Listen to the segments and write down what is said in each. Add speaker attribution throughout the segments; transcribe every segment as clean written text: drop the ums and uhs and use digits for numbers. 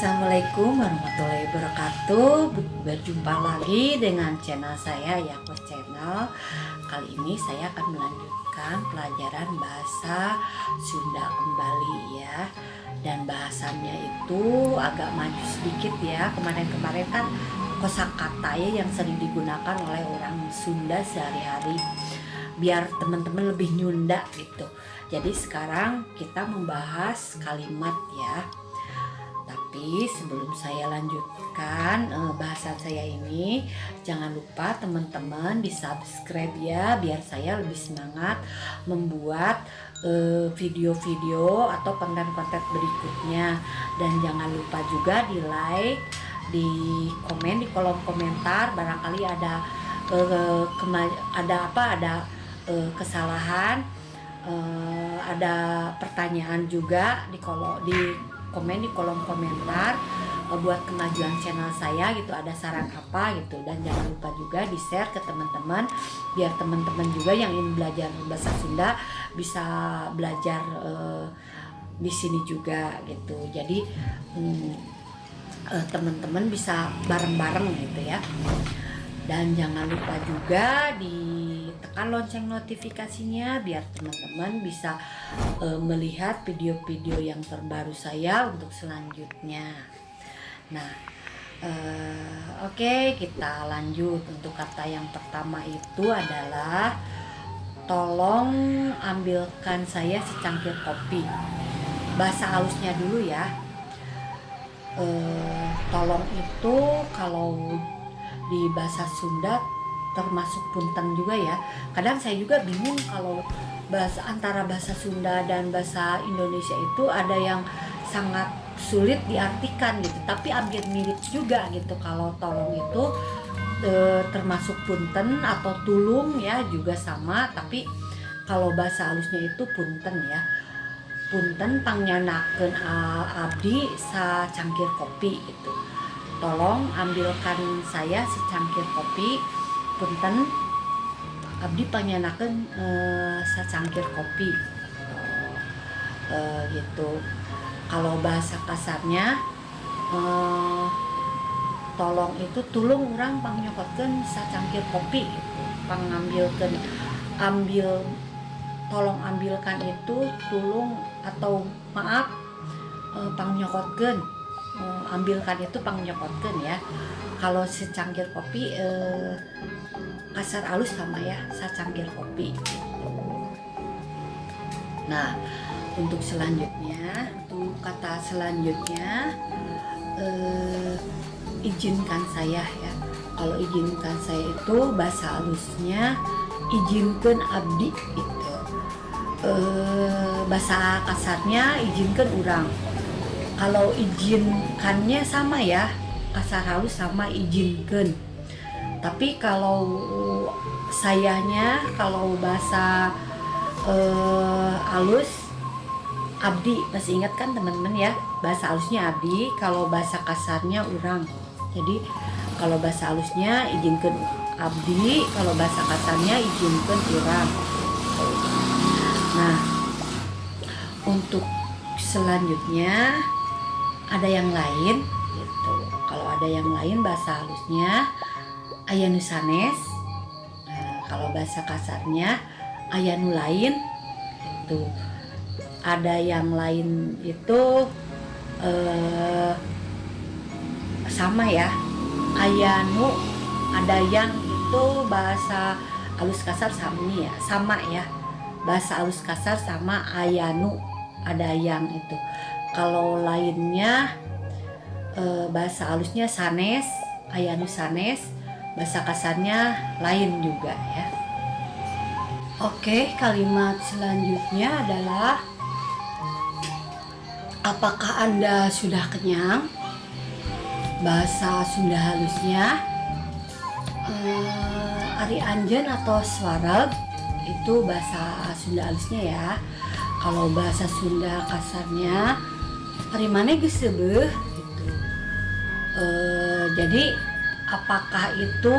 Speaker 1: Assalamualaikum warahmatullahi wabarakatuh. Berjumpa lagi dengan channel saya, Yakut Channel. Kali ini saya akan melanjutkan pelajaran bahasa Sunda kembali ya. Dan bahasannya itu agak maju sedikit ya. Kemarin-kemarin kan kosakata ya yang sering digunakan oleh orang Sunda sehari-hari, biar teman-teman lebih nyunda gitu. Jadi sekarang kita membahas kalimat ya. Tapi sebelum saya lanjutkan bahasan saya ini, jangan lupa teman-teman di subscribe ya, biar saya lebih semangat membuat video-video atau konten-konten berikutnya. Dan jangan lupa juga di like, di komen di kolom komentar, barangkali ada kesalahan, ada pertanyaan juga di komen di kolom komentar buat kemajuan channel saya gitu, ada saran apa gitu. Dan jangan lupa juga di share ke teman-teman, biar teman-teman juga yang ingin belajar bahasa Sunda bisa belajar di sini juga gitu. Jadi teman-teman bisa bareng-bareng gitu ya. Dan jangan lupa juga ditekan lonceng notifikasinya biar teman-teman bisa melihat video-video yang terbaru saya untuk selanjutnya. Nah, oke, kita lanjut. Untuk kata yang pertama itu adalah tolong ambilkan saya secangkir kopi. Bahasa halusnya dulu ya. Tolong itu kalau di bahasa Sunda termasuk punten juga ya. Kadang saya juga bingung kalau antara bahasa Sunda dan bahasa Indonesia itu ada yang sangat sulit diartikan gitu, tapi hampir mirip juga gitu. Kalau tolong itu termasuk punten atau tulung ya, juga sama, tapi kalau bahasa halusnya itu punten ya. Punten pangyanakeun abdi sacangkir kopi gitu. Tolong ambilkan saya secangkir kopi, punten abdi pangyanakeun sacangkir kopi gitu. Kalau bahasa kasarnya tolong itu tulung urang pangyokotkeun sacangkir kopi gitu. Tolong ambilkan itu tulung atau maaf pangyokotkeun. Ambilkan itu pangyokotkeun ya. Kalau secangkir kopi kasar halus sama ya, sacangkir kopi gitu. Nah, untuk kata selanjutnya izinkan saya ya. Kalau izinkan saya itu bahasa halusnya izinkeun abdi gitu. Bahasa kasarnya izinkan urang. Kalau izinkannya sama ya, kasar halus sama izinkan. Tapi kalau sayanya, kalau bahasa halus abdi, masih ingat kan teman-teman ya, bahasa halusnya abdi, kalau bahasa kasarnya urang. Jadi kalau bahasa halusnya izinkan abdi, kalau bahasa kasarnya izinkan urang. Nah, untuk selanjutnya ada yang lain gitu. Kalau ada yang lain bahasa halusnya aya nu sanes. Nah, kalau bahasa kasarnya aya nu lain gitu. Ada yang lain itu sama ya. Aya nu, ada yang itu bahasa halus kasar sama ya. Bahasa halus kasar sama aya nu, ada yang itu. Kalau lainnya bahasa halusnya sanes, aya nu sanes, bahasa kasarnya lain juga ya. Oke, kalimat selanjutnya adalah apakah Anda sudah kenyang? Bahasa Sunda halusnya ari anjeun atau swareg, itu bahasa Sunda halusnya ya. Kalau bahasa Sunda kasarnya ari maneh geus seubeuh gitu. Jadi apakah itu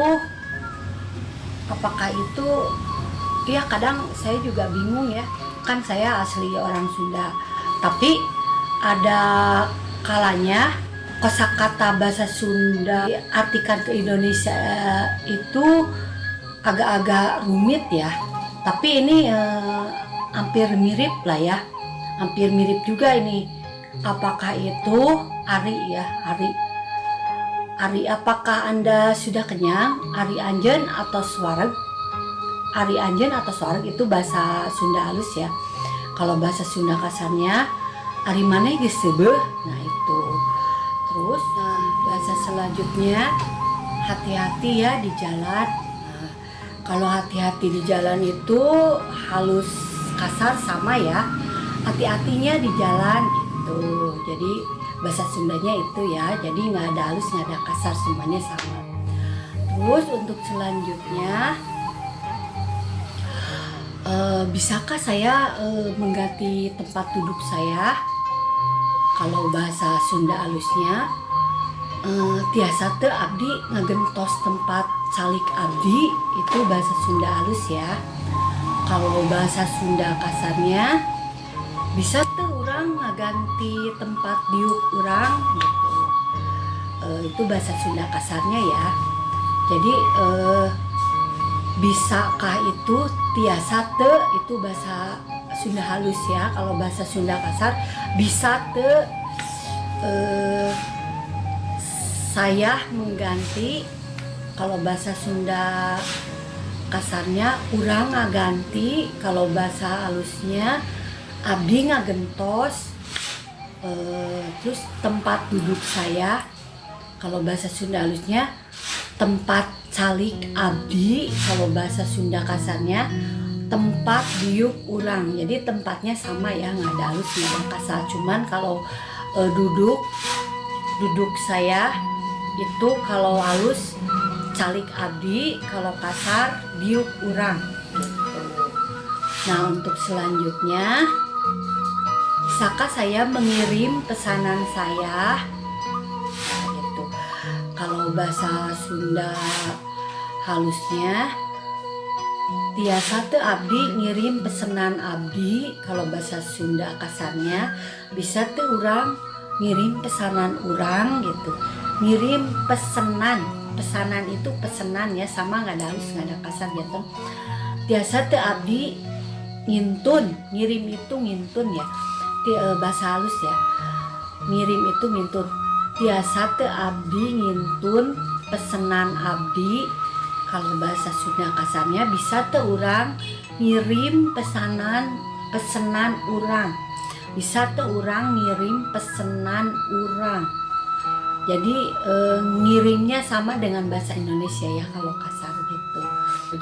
Speaker 1: ya, kadang saya juga bingung ya, kan saya asli orang Sunda, tapi ada kalanya kosakata bahasa Sunda artikan ke Indonesia itu agak-agak rumit ya. Tapi ini hampir mirip lah ya. Hampir mirip juga ini. Apakah itu Ari ya, Ari? Ari, apakah Anda sudah kenyang? Ari anjen atau swareg? Ari anjen atau swareg itu bahasa Sunda halus ya. Kalau bahasa Sunda kasarnya Ari maneh geus seubeuh. Nah itu. Terus bahasa selanjutnya hati-hati ya di jalan. Nah, kalau hati-hati di jalan itu halus kasar sama ya. Hati-hatinya di jalan gitu. Jadi bahasa Sundanya itu ya. Jadi nggak ada halus, nggak ada kasar, semuanya sama. Terus untuk selanjutnya, bisakah saya mengganti tempat duduk saya? Kalau bahasa Sunda halusnya, tiasa teu abdi ngagentos tempat calik abdi, itu bahasa Sunda halus ya. Kalau bahasa Sunda kasarnya, bisa tuh orang ngaganti tempat diuk orang gitu. Itu bahasa Sunda kasarnya ya. Jadi bisakah itu tiasa teu, itu bahasa Sunda halus ya. Kalau bahasa Sunda kasar, bisa teu saya mengganti. Kalau bahasa Sunda kasarnya urang ngaganti. Kalau bahasa halusnya abdi ngagentos terus tempat duduk saya. Kalau bahasa Sunda halusnya tempat calik abdi. Kalau bahasa Sunda kasarnya tempat diuk urang. Jadi tempatnya sama ya, nggak ada halus nggak ada kasar. Cuman kalau duduk saya itu kalau halus calik abdi, kalau kasar diuk urang gitu. Nah untuk selanjutnya, bisakah saya mengirim pesanan saya? Nah, gitu. Kalau bahasa Sunda halusnya, tiasa teu abdi ngirim pesanan abdi. Kalau bahasa Sunda kasarnya, bisa teu urang ngirim pesanan urang gitu. Ngirim pesanan itu pesanan ya, sama nggak ada halus nggak ada kasar gitu. Tiasa teu abdi ngintun, ngirim itu ngintun ya. Bahasa halus ya, ngirim itu ngintun. Tiasa teu abdi ngintun pesanan abdi. Kalau bahasa Sunda kasarnya, bisa teu urang ngirim pesanan urang. Bisa teu urang ngirim pesanan urang. Jadi ngirimnya sama dengan bahasa Indonesia ya kalau kasar gitu.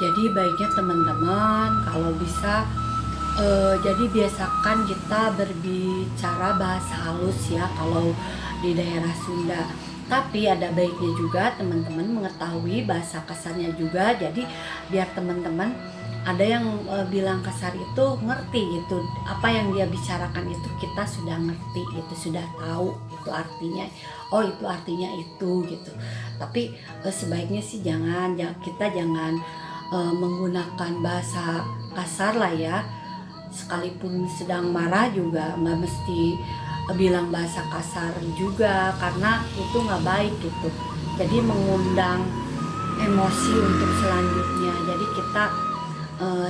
Speaker 1: Jadi baiknya teman-teman kalau bisa jadi biasakan kita berbicara bahasa halus ya kalau di daerah Sunda. Tapi ada baiknya juga teman-teman mengetahui bahasa kasarnya juga. Jadi biar teman-teman, ada yang bilang kasar itu ngerti gitu, apa yang dia bicarakan itu kita sudah ngerti, itu sudah tahu itu artinya, oh itu artinya itu gitu. Tapi sebaiknya sih kita jangan menggunakan bahasa kasar lah ya. Sekalipun sedang marah juga nggak mesti bilang bahasa kasar juga, karena itu nggak baik gitu. Jadi mengundang emosi untuk selanjutnya. Jadi kita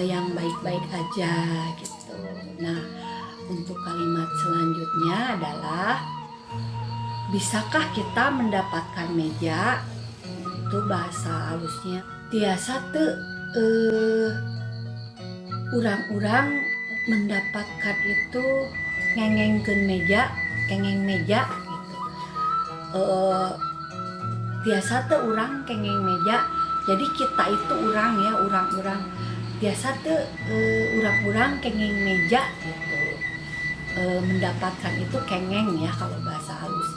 Speaker 1: yang baik-baik aja gitu. Nah untuk kalimat selanjutnya adalah, bisakah kita mendapatkan meja? Itu bahasa halusnya, tiasa teu urang-urang mendapatkan itu ngengengkeun meja, kengeng meja gitu. Tiasa teu urang kengeng meja. Jadi kita itu urang ya, urang-urang. Biasa tuh urang-urang kengeng meja gitu. Mendapatkan itu kengeng ya kalau bahasa halus.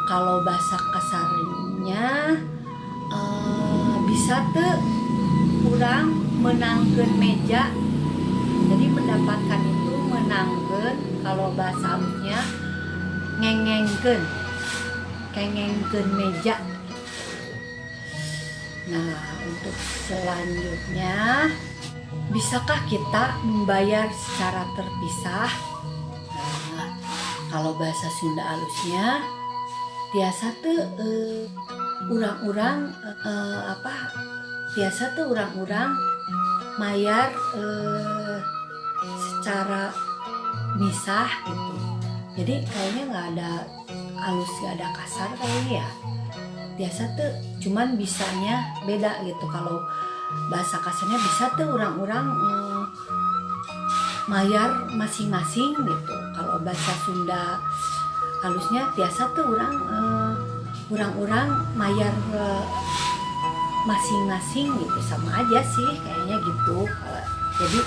Speaker 1: Kalau bahasa kasarnya, bisa tuh urang menangkeun meja. Jadi mendapatkan itu menangkeun. Kalau bahasa halusnya ngengengkeun, kengengkeun meja. Nah untuk selanjutnya, bisakah kita membayar secara terpisah? Nah, kalau bahasa Sunda halusnya, biasa tuh orang-orang biasa tuh orang-orang mayar secara misah gitu. Jadi kayaknya nggak ada halus, nggak ada kasar kayaknya ya. Biasa tuh cuman bisanya beda gitu. Kalau bahasa kasarnya bisa tuh orang-orang mayar masing-masing gitu. Kalau bahasa Sunda halusnya biasa tuh orang-orang mayar masing-masing gitu, sama aja sih kayaknya gitu. Jadi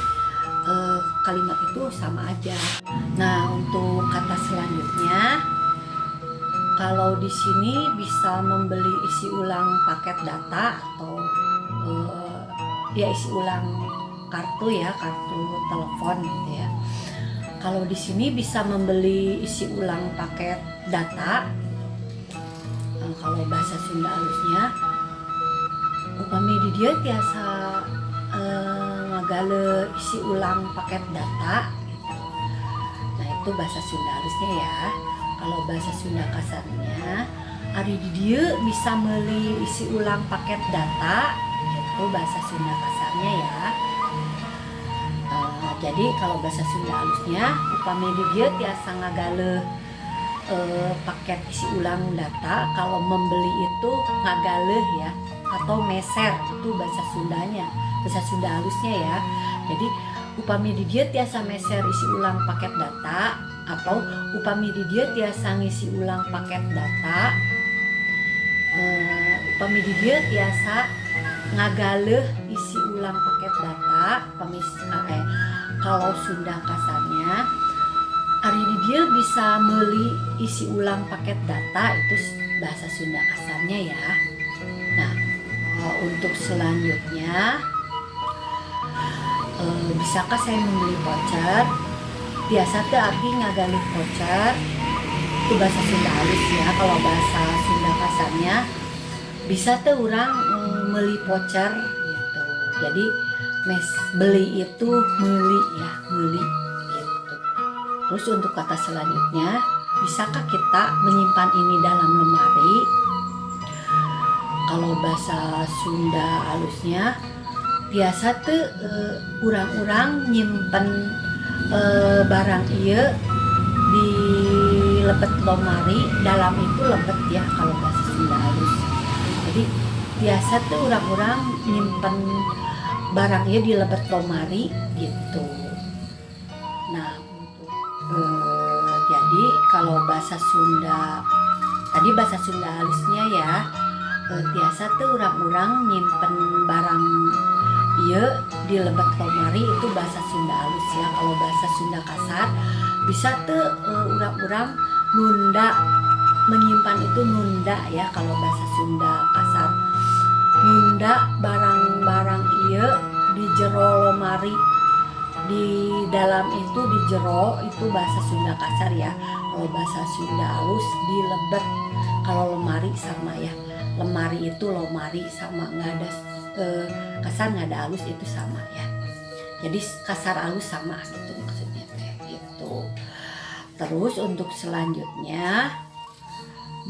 Speaker 1: kalimat itu sama aja. Nah, untuk kata selanjutnya, kalau di sini bisa membeli isi ulang paket data atau isi ulang kartu ya, kartu telepon gitu ya. Kalau di sini bisa membeli isi ulang paket data. Kalau bahasa Sunda halusnya, upami di dia tiasa ngagale isi ulang paket data gitu. Nah, itu bahasa Sunda halusnya ya. Kalau bahasa Sunda kasarnya, ari di dia bisa meuli isi ulang paket data, itu bahasa Sunda kasarnya ya. Jadi kalau bahasa Sunda halusnya, upami di dia tiasa ngagale paket isi ulang data. Kalau membeli itu ngagale ya, atau meser, itu bahasa Sundanya, bahasa Sunda halusnya ya. Jadi upami di dia tiasa meser isi ulang paket data, atau upami di dia tiasa ngisi ulang paket data, upami di dia tiasa ngagaleh isi ulang paket data. Kalau Sunda kasarnya, ari di dia bisa meuli isi ulang paket data, itu bahasa Sunda kasarnya ya. Nah, untuk selanjutnya, bisakah saya membeli voucher? Biasa tuh arti ngagalih voucher, itu bahasa Sunda halus ya. Kalau bahasa Sunda kasarnya, bisa tuh orang meuli voucher gitu. Jadi beli itu meuli ya, meuli gitu. Terus untuk kata selanjutnya, bisakah kita menyimpan ini dalam lemari? Kalau bahasa Sunda halusnya, biasa tuh orang-orang nyimpen barang iya di lebet lemari, dalam itu lebet ya kalau bahasa Sunda halus. Jadi biasa tuh orang-orang nyimpen barang iya di lebet lemari gitu. Nah, untuk jadi kalau bahasa Sunda tadi, bahasa Sunda halusnya ya, biasa tuh orang-orang nyimpen barang iya di lebet lemari, itu bahasa Sunda halus ya. Kalau bahasa Sunda kasar, bisa tuh orang-orang nunda, menyimpan itu nunda ya. Kalau bahasa Sunda kasar, nunda barang-barang iya di jero lemari, di dalam itu di jero, itu bahasa Sunda kasar ya. Kalau bahasa Sunda halus di lebet. Kalau lemari sama ya, lemari itu lemari sama, nggak ada kasar nggak ada halus, itu sama ya. Jadi kasar halus sama gitu maksudnya gitu. Terus untuk selanjutnya,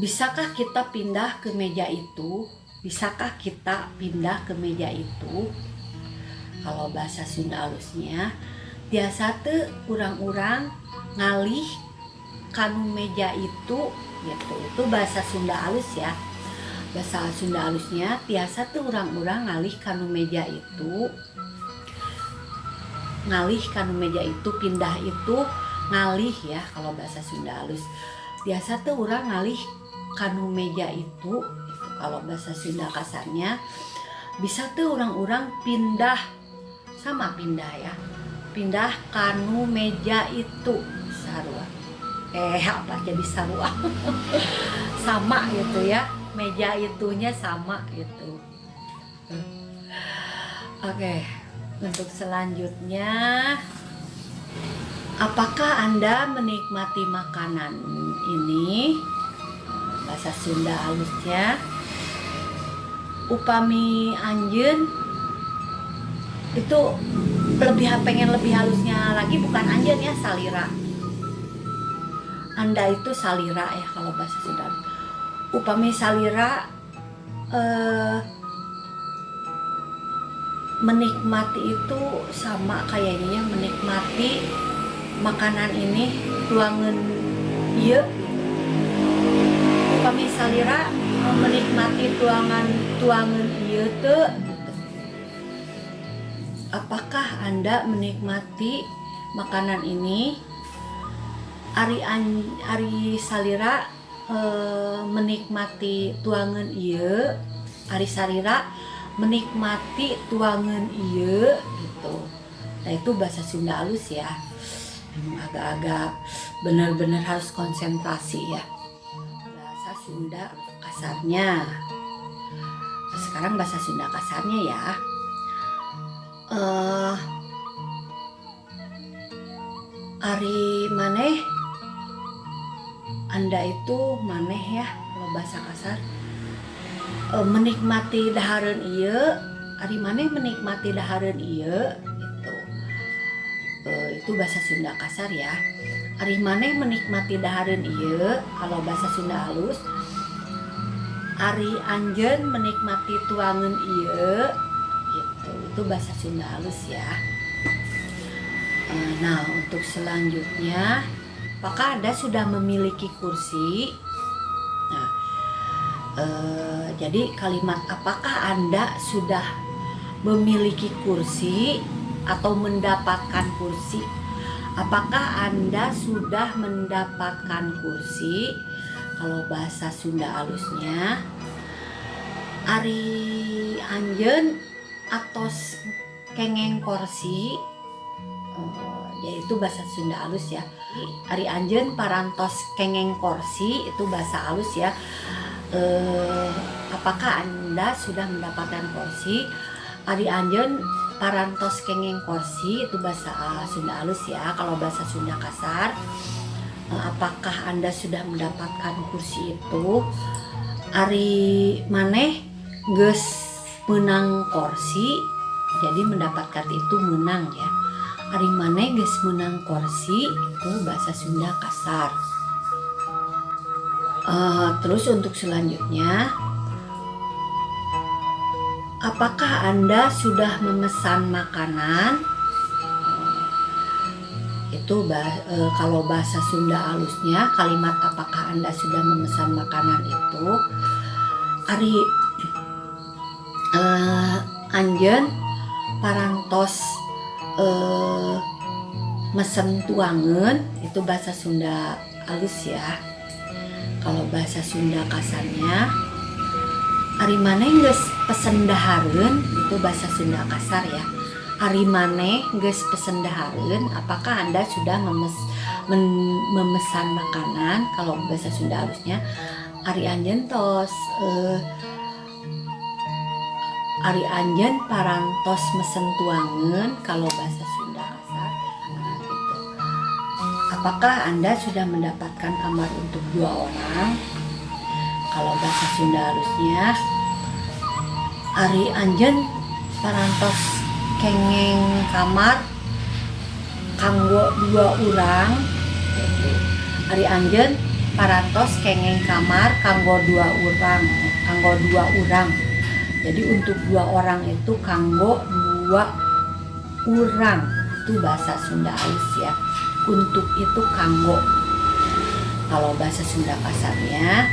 Speaker 1: bisakah kita pindah ke meja itu? Bisakah kita pindah ke meja itu? Kalau bahasa Sunda halusnya, biasa tuh orang-orang ngalih kanu meja itu gitu. Itu bahasa Sunda halus ya. Bahasa Sunda halusnya, biasa tuh orang-orang ngalih kanu meja itu, ngalih kanu meja itu, pindah itu ngalih ya. Kalau bahasa Sunda halus, biasa tuh orang ngalih kanu meja itu. Kalau bahasa Sunda kasarnya, bisa tuh orang-orang pindah, sama pindah ya, pindah kanu meja itu, sarua. Apa jadi sarua? Sama gitu ya, meja itunya sama gitu. Oke, untuk selanjutnya, apakah Anda menikmati makanan ini? Bahasa Sunda halusnya, upami anjeun itu pengen lebih halusnya lagi, bukan anjeun ya, salira. Anda itu salira ya kalau bahasa Sunda. upami salira menikmati itu sama kayaknya menikmati makanan ini tuangan ieu. Upami salira menikmati tuangan ieu teu. Apakah Anda menikmati makanan ini? Ari salira menikmati tuangan ieu, ari salira menikmati tuangan ieu gitu. Nah itu bahasa Sunda halus ya. Memang agak-agak benar-benar harus konsentrasi ya. Bahasa Sunda kasarnya. Sekarang bahasa Sunda kasarnya ya. Ari maneh Anda itu maneh ya kalau bahasa kasar menikmati dahareun ieu, ari maneh menikmati dahareun ieu gitu. Itu bahasa Sunda kasar ya. Ari maneh menikmati dahareun ieu kalau bahasa Sunda halus. Ari anjeun menikmati tuangan ieu gitu. Itu bahasa Sunda halus ya. Nah, untuk selanjutnya, apakah Anda sudah memiliki kursi? Nah, jadi kalimat apakah Anda sudah memiliki kursi atau mendapatkan kursi? Apakah Anda sudah mendapatkan kursi? Kalau bahasa Sunda halusnya, ari anjeun atos kengeng kursi. Yaitu bahasa Sunda halus ya. Ari anjeun parantos kengeng kursi itu bahasa halus ya. Apakah Anda sudah mendapatkan kursi? Ari anjeun parantos kengeng kursi itu bahasa Sunda halus ya. Kalau bahasa Sunda kasar, apakah Anda sudah mendapatkan kursi itu? Ari maneh geus menang kursi, jadi mendapatkan itu menang ya. Ari maneh geus menang kursi itu bahasa Sunda kasar. Terus untuk selanjutnya, apakah Anda sudah memesan makanan? Itu kalau bahasa Sunda halusnya kalimat apakah Anda sudah memesan makanan itu, ari anjeun parantos mesen tuangan itu bahasa Sunda halus ya. Kalau bahasa Sunda kasarnya, ari maneh geus pesen dahareun itu bahasa Sunda kasar ya. Ari maneh geus pesen dahareun, apakah Anda sudah memesan makanan? Kalau bahasa Sunda halusnya, ari anjeun tos ari anjeun parantos mesen tuangan. Kalau bahasa Sunda kasar gitu. Apakah Anda sudah mendapatkan kamar untuk 2 orang? Kalau bahasa Sunda halusnya, ari anjeun parantos kengeng kamar kanggo 2 urang. Ari anjeun parantos kengeng kamar kanggo 2 urang. Jadi untuk 2 orang itu kanggo 2 urang. Itu bahasa Sunda halus ya. Untuk itu kanggo. Kalau bahasa Sunda kasarnya,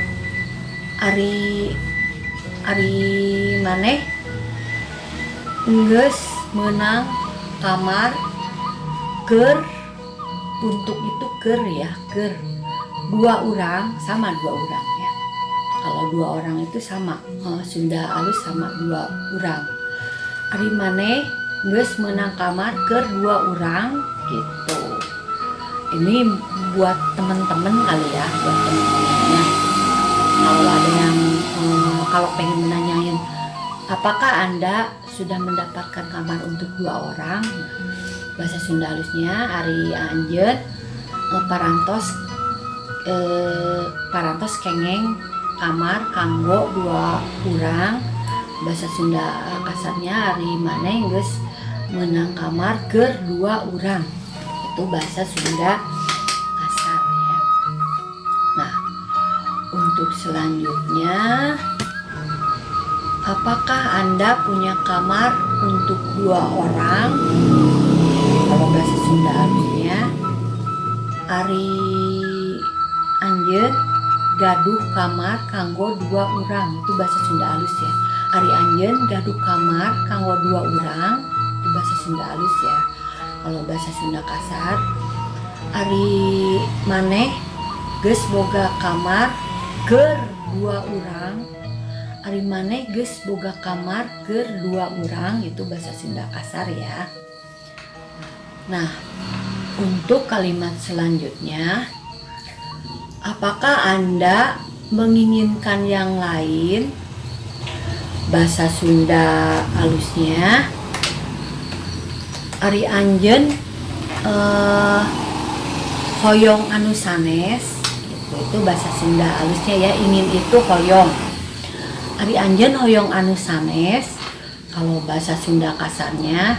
Speaker 1: ari maneh geus menang kamar keur, untuk itu keur ya, keur 2 urang sama 2 urang ya. Kalau 2 orang itu sama, Sunda halus sama 2 urang. Ari maneh geus menang kamar keur 2 urang gitu. Ini buat temen-temen kali ya, buat temen-temennya. Kalau ada yang kalau pengen menanyain apakah Anda sudah mendapatkan kamar untuk 2 orang, bahasa Sunda halusnya ari anjeun parantos kengeng kamar kanggo 2 urang. Bahasa Sunda kasarnya ari maneh geus menang kamar keur 2 urang. Itu bahasa Sunda kasar ya. Nah, Untuk selanjutnya, apakah Anda punya kamar untuk 2 orang? Kalau bahasa Sunda halusnya, Ari anjeun gaduh kamar kanggo 2 orang. Itu bahasa Sunda halus ya. Ari anjeun gaduh kamar kanggo 2 orang. Itu bahasa Sunda halus ya. Kalau bahasa Sunda kasar, ari maneh geus boga kamar keur 2 orang. Ari maneh geus boga kamar keur 2 orang. Itu bahasa Sunda kasar ya. Nah, untuk kalimat selanjutnya, apakah Anda menginginkan yang lain? Bahasa Sunda halusnya, ari anjeun hoyong anu sanes. Itu bahasa Sunda halusnya ya, ingin itu hoyong. Ari anjeun hoyong anu sanes. Kalau bahasa Sunda kasarnya,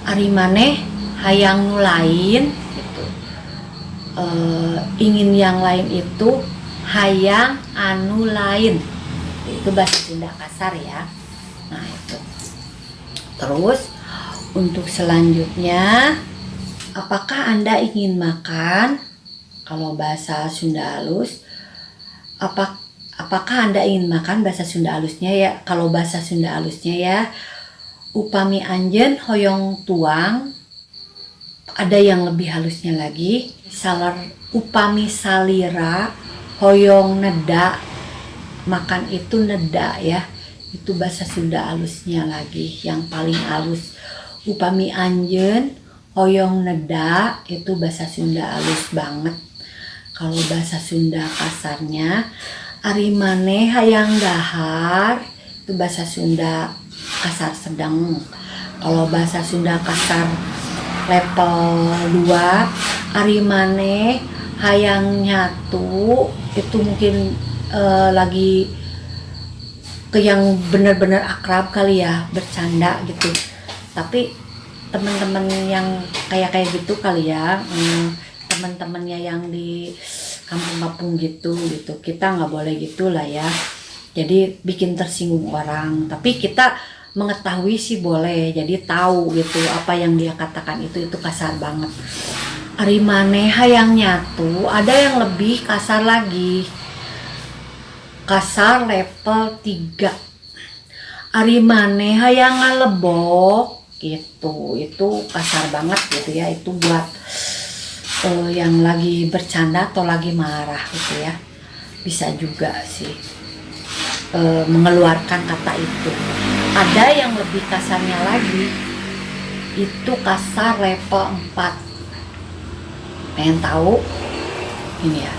Speaker 1: ari maneh hayang nu lain gitu. Ingin yang lain itu hayang anu lain. Itu bahasa Sunda kasar ya. Nah itu. Terus untuk selanjutnya, apakah Anda ingin makan? Kalau bahasa Sunda halus, apakah Anda ingin makan? Bahasa Sunda halusnya ya. Kalau bahasa Sunda halusnya ya, upami anjeun hoyong tuang. Ada yang lebih halusnya lagi, upami salira hoyong neda. Makan itu neda ya. Itu bahasa Sunda halusnya lagi, yang paling halus. Upami anjeun hoyong neda, itu bahasa Sunda halus banget. Kalau bahasa Sunda kasarnya, ari maneh hayang dahar, itu bahasa Sunda kasar sedang. Kalau bahasa Sunda kasar level 2, ari maneh hayang nyatu, itu mungkin lagi ke yang bener-bener akrab kali ya, bercanda gitu. Tapi teman-teman yang kayak gitu kali ya, teman-temannya yang di kampung-kampung gitu, kita nggak boleh gitulah ya. Jadi bikin tersinggung orang. Tapi kita mengetahui sih boleh, jadi tahu gitu apa yang dia katakan itu kasar banget. Ari maneh hayang nyatu, ada yang lebih kasar lagi, kasar level 3. Ari maneh hayang ngalebok gitu, itu kasar banget gitu ya. Itu buat yang lagi bercanda atau lagi marah gitu ya, bisa juga sih mengeluarkan kata itu. Ada yang lebih kasarnya lagi, itu kasar level 4. Pengen tahu? Ini ya,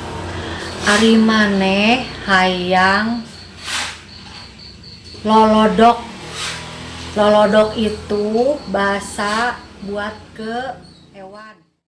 Speaker 1: ari maneh hayang lolodok. Lolodok itu bahasa buat ke hewan.